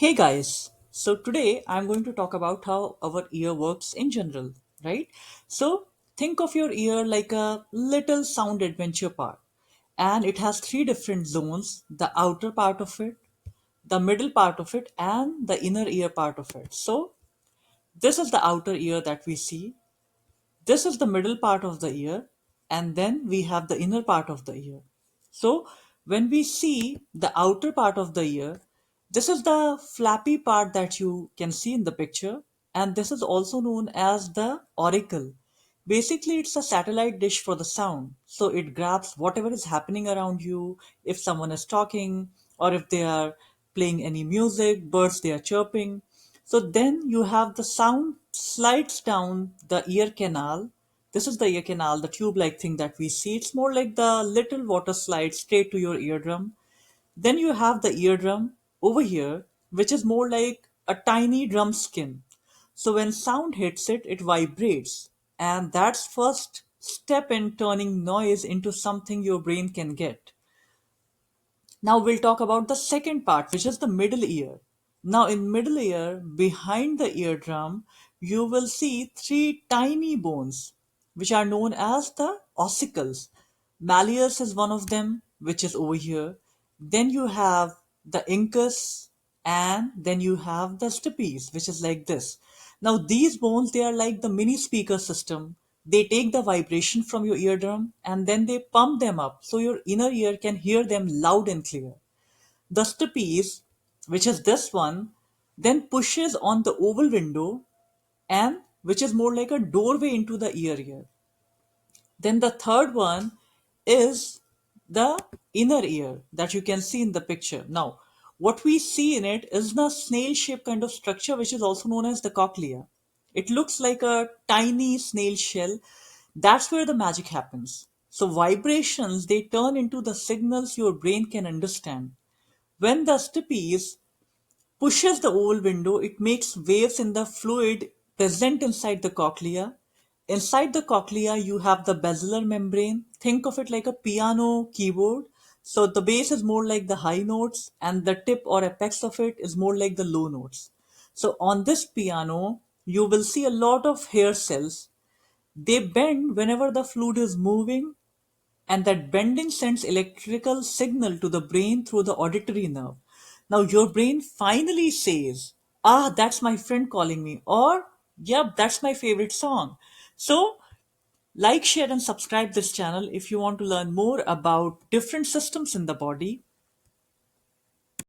Hey guys, so today I'm going to talk about how our ear works in general, right? So think of your ear like a little sound adventure park, and it has three different zones: the outer part of it, the middle part of it, and the inner ear part of it. So this is the outer ear that we see, this is the middle part of the ear, and then we have the inner part of the ear. So, when we see the outer part of the ear, this is the flappy part that you can see in the picture, and this is also known as the auricle. Basically, it's a satellite dish for the sound. So, it grabs whatever is happening around you, if someone is talking, or if they are playing any music, birds they are chirping. So then you have the sound slides down the ear canal. This is the ear canal, the tube like thing that we see. It's more like the little water slide straight to your eardrum. Then you have the eardrum over here, which is more like a tiny drum skin. So when sound hits it, it vibrates. And that's first step in turning noise into something your brain can get. Now we'll talk about the second part, which is the middle ear. Now in middle ear, behind the eardrum, you will see three tiny bones, which are known as the ossicles. Malleus is one of them, which is over here. Then you have the incus, and then you have the stipes, which is like this. Now these bones, they are like the mini speaker system. They take the vibration from your eardrum and then they pump them up so your inner ear can hear them loud and clear. The stipes, which is this one, then pushes on the oval window, and which is more like a doorway into the ear. Then the third one is the inner ear that you can see in the picture. Now, what we see in it is the snail shaped kind of structure, which is also known as the cochlea. It looks like a tiny snail shell. That's where the magic happens. So, vibrations they turn into the signals your brain can understand. When the stipes pushes the oval window, it makes waves in the fluid present inside the cochlea. Inside the cochlea, you have the basilar membrane. Think of it like a piano keyboard. So the bass is more like the high notes, and the tip or apex of it is more like the low notes. So on this piano, you will see a lot of hair cells. They bend whenever the fluid is moving, and that bending sends electrical signal to the brain through the auditory nerve. Now your brain finally says, "Ah, that's my friend calling me," or "Yep, that's my favorite song." So like, share, and subscribe this channel if you want to learn more about different systems in the body.